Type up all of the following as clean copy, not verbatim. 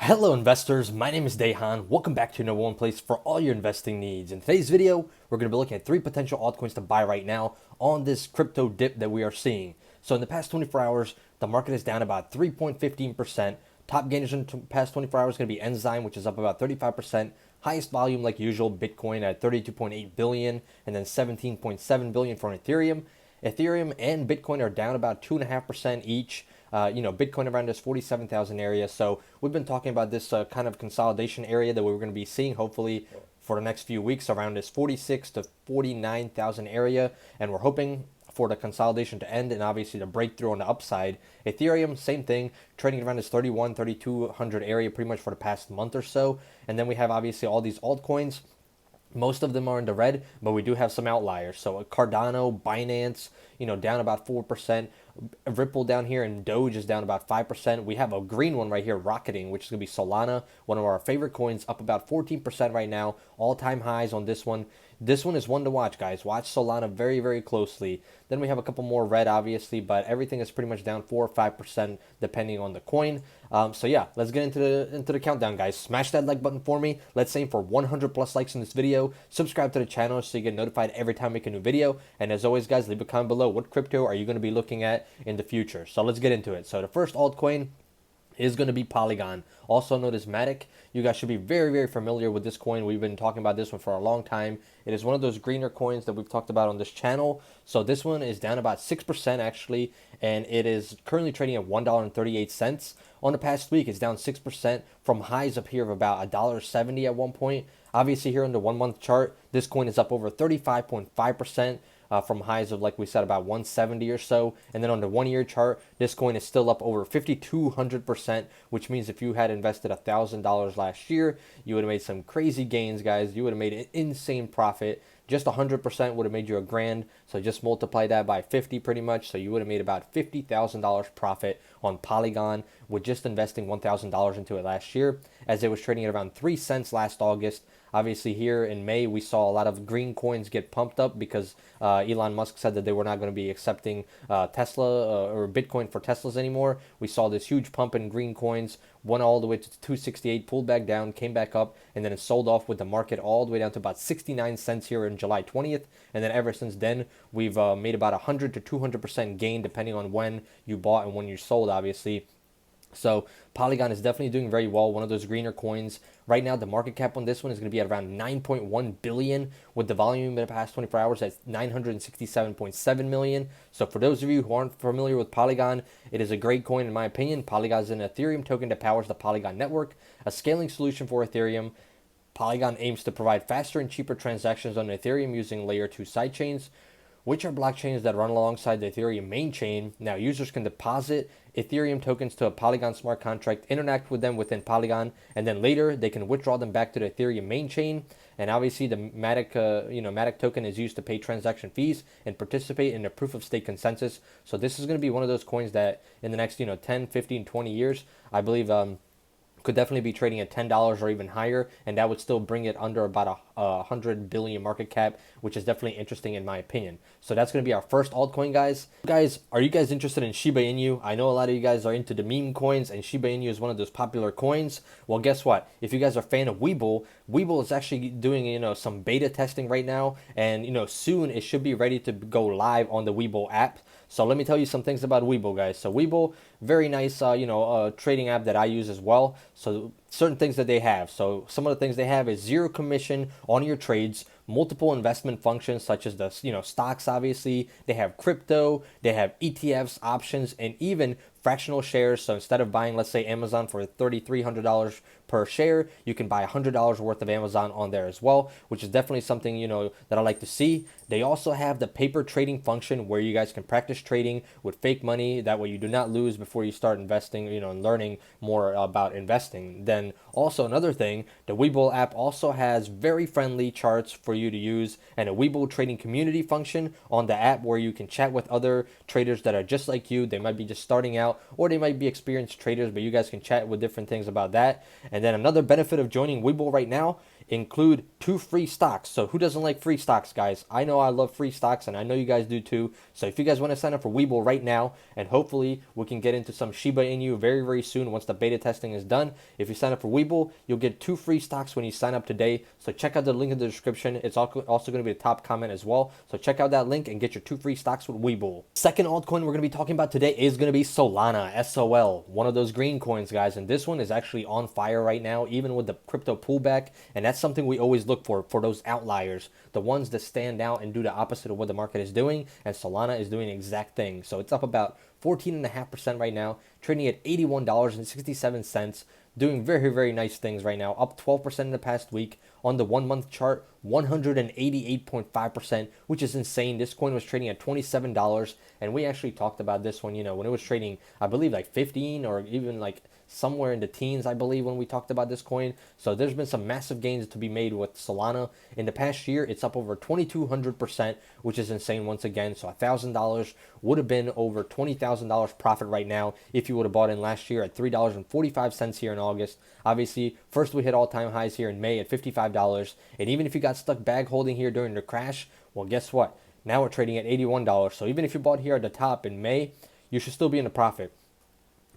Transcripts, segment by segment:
Hello investors, my name is Dehan. Welcome back to number one place for all your investing needs. In today's video, we're going to be looking at three potential altcoins to buy right now on this crypto dip that we are seeing. So in the past 24 hours, the market is down about 3.15%. Top gainers in the past 24 hours is going to be Enzyme, which is up about 35%. Highest volume like usual, Bitcoin at 32.8 billion and then 17.7 billion for Ethereum. Ethereum and Bitcoin are down about 2.5% each. Bitcoin around this 47,000 area. So we've been talking about this kind of consolidation area that we were going to be seeing hopefully for the next few weeks around this 46 to 49,000 area. And we're hoping for the consolidation to end and obviously the breakthrough on the upside. Ethereum, same thing, trading around this 3,200 area pretty much for the past month or so. And then we have obviously all these altcoins. Most of them are in the red, but we do have some outliers. So Cardano, Binance, down about 4%. Ripple down here and Doge is down about 5%. We have a green one right here, rocketing, which is going to be Solana, one of our favorite coins, up about 14% right now. All-time highs on this one. This one is one to watch, guys. Watch Solana very, very closely. Then we have a couple more red, obviously, but everything is pretty much down 4 or 5% depending on the coin. So yeah, let's get into the countdown, guys. Smash that like button for me. Let's aim for 100 plus likes in this video. Subscribe to the channel so you get notified every time we make a new video. And as always, guys, leave a comment below. What crypto are you going to be looking at in the future? So let's get into it. So the first altcoin is going to be Polygon, also known as Matic. You guys should be very, very familiar with this coin. We've been talking about this one for a long time. It is one of those greener coins that we've talked about on this channel. So this one is down about 6% actually, and it is currently trading at $1.38. On the past week, it's down 6% from highs up here of about $1.70 at one point. Obviously here on the 1 month chart, this coin is up over 35.5%. From highs of, like we said, about 170 or so. And then on the 1 year chart, this coin is still up over 5,200%, which means if you had invested $1,000 last year, you would have made some crazy gains, guys. You would have made an insane profit. Just 100% would have made you $1,000. So just multiply that by 50 pretty much. So you would have made about $50,000 profit on Polygon with just investing $1,000 into it last year, as it was trading at around 3 cents last August. Obviously here in May, we saw a lot of green coins get pumped up because Elon Musk said that they were not going to be accepting Tesla or Bitcoin for Teslas anymore. We saw this huge pump in green coins, went all the way to 268, pulled back down, came back up, and then it sold off with the market all the way down to about 69 cents here in July 20th. And then ever since then, we've made about 100 to 200% gain depending on when you bought and when you sold, obviously. So Polygon is definitely doing very well, one of those greener coins. Right now, the market cap on this one is going to be at around 9.1 billion, with the volume in the past 24 hours at 967.7 million. So for those of you who aren't familiar with Polygon, it is a great coin in my opinion. Polygon is an Ethereum token that powers the Polygon network, a scaling solution for Ethereum. Polygon aims to provide faster and cheaper transactions on Ethereum using layer 2 sidechains, which are blockchains that run alongside the Ethereum main chain. Now, users can deposit Ethereum tokens to a Polygon smart contract, interact with them within Polygon, and then later they can withdraw them back to the Ethereum main chain. And obviously, the Matic token is used to pay transaction fees and participate in the proof of stake consensus. So this is going to be one of those coins that in the next 10, 15, 20 years, I believe could definitely be trading at $10 or even higher, and that would still bring it under about a 100 billion market cap, which is definitely interesting in my opinion. So that's going to be our first altcoin, guys. Guys, are you guys interested in Shiba Inu? I know a lot of you guys are into the meme coins, and Shiba Inu is one of those popular coins. Well, guess what? If you guys are a fan of Webull, Webull is actually doing some beta testing right now, and soon it should be ready to go live on the Webull app. So let me tell you some things about Webull, guys. So Webull, very nice, trading app that I use as well. So certain things that they have. So some of the things they have is zero commission on your trades, multiple investment functions such as the stocks. Obviously, they have crypto, they have ETFs, options, and even fractional shares. So instead of buying, let's say, Amazon for $3,300 per share, you can buy $100 worth of Amazon on there as well, which is definitely something that I like to see. They also have the paper trading function where you guys can practice trading with fake money. That way you do not lose before you start investing, and learning more about investing. Then also another thing, the Webull app also has very friendly charts for you to use, and a Webull trading community function on the app where you can chat with other traders that are just like you. They might be just starting out or they might be experienced traders, but you guys can chat with different things about that. And then another benefit of joining Webull right now include 2 free stocks. So who doesn't like free stocks, guys? I know I love free stocks, and I know you guys do too. So if you guys want to sign up for Webull right now, and hopefully we can get into some Shiba Inu very, very soon once the beta testing is done. If you sign up for Webull, you'll get 2 free stocks when you sign up today. So check out the link in the description. It's also going to be the top comment as well. So check out that link and get your 2 free stocks with Webull. Second altcoin we're going to be talking about today is going to be Solana, SOL, one of those green coins, guys. And this one is actually on fire right now, even with the crypto pullback. And that's something we always look for those outliers, the ones that stand out and do the opposite of what the market is doing. And Solana is doing the exact thing. So it's up about 14.5% right now, trading at $81.67, doing very, very nice things right now, up 12% in the past week. On the 1 month chart, 188.5%, which is insane. This coin was trading at $27, and we actually talked about this one, when it was trading, I believe, like 15 or even like somewhere in the teens, I believe, when we talked about this coin. So there's been some massive gains to be made with Solana. In the past year, it's up over 2,200%, which is insane once again. So $1,000 would have been over $20,000 profit right now if you would have bought in last year at $3.45 here in August. Obviously, first we hit all-time highs here in May at $55. And even if you got stuck bag holding here during the crash, well, guess what? Now we're trading at $81. So even if you bought here at the top in May, you should still be in a profit.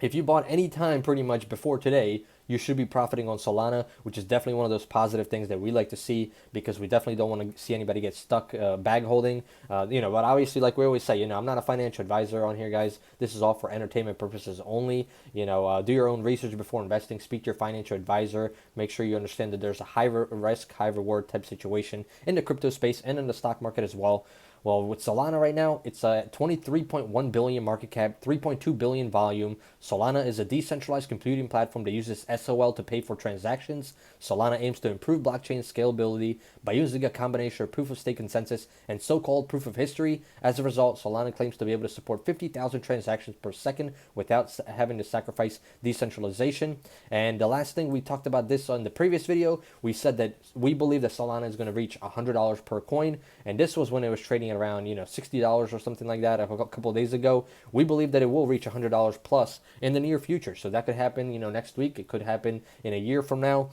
If you bought any time pretty much before today, you should be profiting on Solana, which is definitely one of those positive things that we like to see, because we definitely don't want to see anybody get stuck bag holding. But obviously, like we always say, I'm not a financial advisor on here, guys. This is all for entertainment purposes only. Do your own research before investing. Speak to your financial advisor. Make sure you understand that there's a high risk, high reward type situation in the crypto space and in the stock market as well. Well, with Solana right now, it's a 23.1 billion market cap, 3.2 billion volume. Solana is a decentralized computing platform that uses SOL to pay for transactions. Solana aims to improve blockchain scalability by using a combination of proof of stake consensus and so-called proof of history. As a result, Solana claims to be able to support 50,000 transactions per second without having to sacrifice decentralization. And the last thing, we talked about this on the previous video. We said that we believe that Solana is going to reach $100 per coin, and this was when it was trading around $60 or something like that a couple of days ago. We believe that it will reach $100 plus in the near future. So that could happen next week. It could happen in a year from now.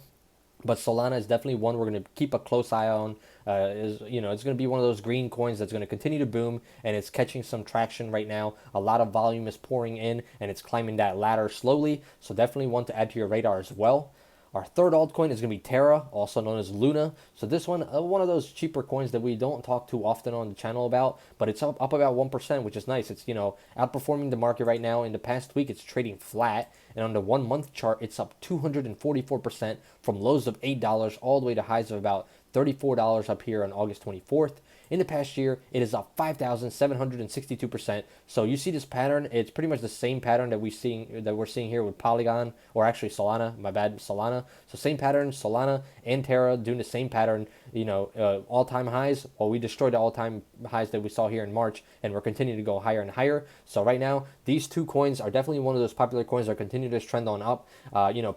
But Solana is definitely one we're going to keep a close eye on. It's going to be one of those green coins that's going to continue to boom, and it's catching some traction right now. A lot of volume is pouring in, and it's climbing that ladder slowly. So definitely one to add to your radar as well. Our third altcoin is going to be Terra, also known as Luna. So this one of those cheaper coins that we don't talk too often on the channel about, but it's up about 1%, which is nice. It's, outperforming the market right now. In the past week, it's trading flat. And on the 1 month chart, it's up 244% from lows of $8 all the way to highs of about $34 up here on August 24th. In the past year, it is up 5,762%. So you see this pattern. It's pretty much the same pattern that we're seeing here with Polygon, or actually Solana. My bad, Solana. So same pattern, Solana and Terra doing the same pattern. All-time highs. Well, we destroyed the all-time highs that we saw here in March, and we're continuing to go higher and higher. So right now, these two coins are definitely one of those popular coins that continue this trend on up.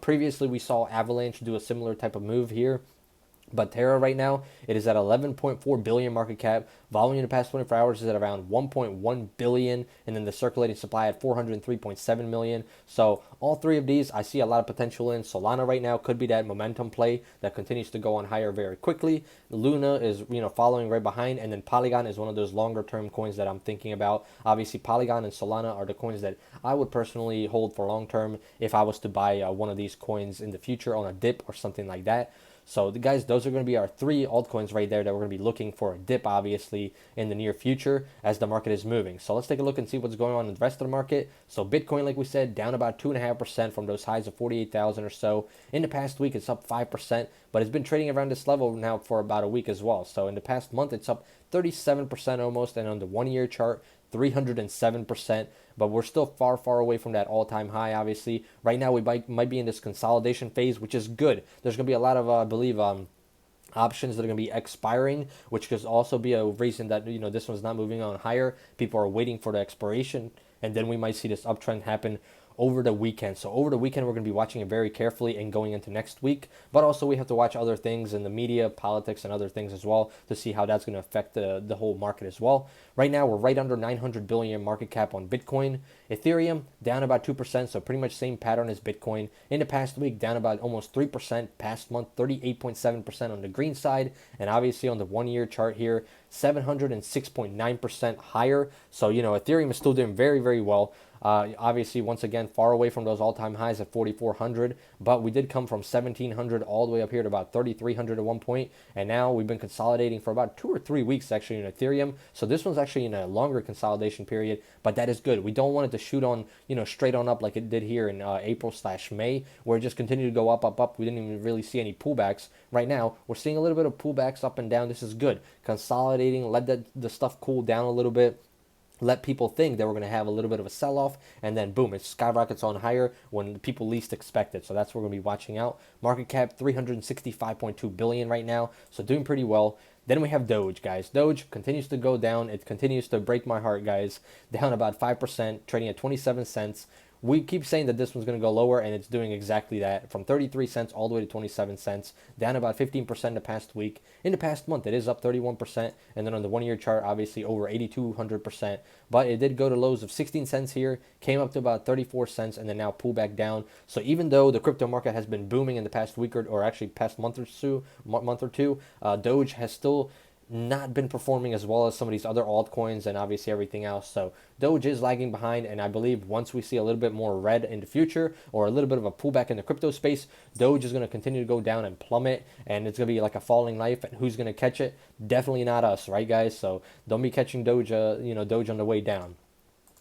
Previously we saw Avalanche do a similar type of move here. But Terra right now, it is at 11.4 billion market cap. Volume in the past 24 hours is at around 1.1 billion, and then the circulating supply at 403.7 million. So all three of these, I see a lot of potential in. Solana right now could be that momentum play that continues to go on higher very quickly. Luna is following right behind, and then Polygon is one of those longer term coins that I'm thinking about. Obviously, Polygon and Solana are the coins that I would personally hold for long term if I was to buy one of these coins in the future on a dip or something like that. So guys, those are going to be our three altcoins right there that we're going to be looking for a dip, obviously, in the near future as the market is moving. So let's take a look and see what's going on in the rest of the market. So Bitcoin, like we said, down about 2.5% from those highs of 48,000 or so. In the past week, it's up 5%, but it's been trading around this level now for about a week as well. So in the past month, it's up 37% almost, and on the 1 year chart, 307%, but we're still far, far away from that all-time high, obviously. Right now, we might be in this consolidation phase, which is good. There's going to be a lot of, I believe, options that are going to be expiring, which could also be a reason that, this one's not moving on higher. People are waiting for the expiration, and then we might see this uptrend happen over the weekend. So over the weekend, we're going to be watching it very carefully and going into next week. But also we have to watch other things in the media, politics, and other things as well to see how that's going to affect the whole market as well. Right now, we're right under 900 billion market cap on Bitcoin. Ethereum down about 2%, so pretty much same pattern as Bitcoin. In the past week, down about almost 3%. Past month, 38.7% on the green side. And obviously on the 1 year chart here, 706.9% higher. So, Ethereum is still doing very, very well. Obviously, once again, far away from those all-time highs at 4,400, but we did come from 1,700 all the way up here to about 3,300 at one point, and now we've been consolidating for about 2 or 3 weeks actually in Ethereum. So this one's actually in a longer consolidation period, but that is good. We don't want it to shoot on, straight on up like it did here in April/May, where it just continued to go up, up, up. We didn't even really see any pullbacks. Right now, we're seeing a little bit of pullbacks up and down. This is good. Consolidating, let the stuff cool down a little bit. Let people think that we're going to have a little bit of a sell-off, and then boom, it skyrockets on higher when people least expect it. So that's what we're going to be watching out. Market cap 365.2 billion right now, so doing pretty well. Then we have Doge, guys. Doge continues to go down. It continues to break my heart, guys. Down about 5%, trading at 27 cents. We keep saying that this one's going to go lower, and it's doing exactly that, from 33 cents all the way to 27 cents, down about 15% the past week. In the past month, it is up 31%, and then on the 1 year chart, obviously over 8,200%. But it did go to lows of 16 cents here, came up to about 34 cents, and then now pull back down. So even though the crypto market has been booming in the past week or actually past month or two, Doge has still not been performing as well as some of these other altcoins and obviously everything else. So Doge is lagging behind, and I believe once we see a little bit more red in the future or a little bit of a pullback in the crypto space, Doge is going to continue to go down and plummet, and it's going to be like a falling knife. And who's going to catch it? Definitely not us, right, guys? So don't be catching Doge, Doge on the way down.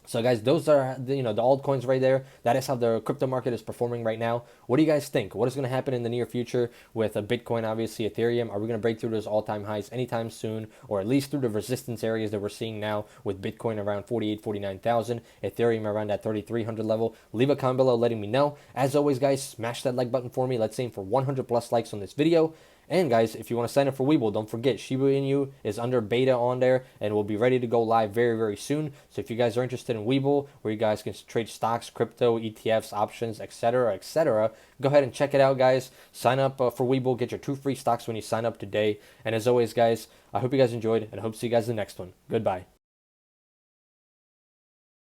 So guys, those are the altcoins right there. That is how the crypto market is performing right now. What do you guys think? What is going to happen in the near future with Bitcoin, obviously Ethereum? Are we going to break through those all-time highs anytime soon, or at least through the resistance areas that we're seeing now with Bitcoin around 48, 49,000, Ethereum around that 3,300 level? Leave a comment below letting me know. As always, guys, smash that like button for me. Let's aim for 100 plus likes on this video. And guys, if you want to sign up for Webull, don't forget Shiba Inu is under beta on there and will be ready to go live very, very soon. So if you guys are interested in Webull, where you guys can trade stocks, crypto, ETFs, options, etc., go ahead and check it out, guys. Sign up for Webull. Get your 2 free stocks when you sign up today. And as always, guys, I hope you guys enjoyed, and I hope to see you guys in the next one. Goodbye.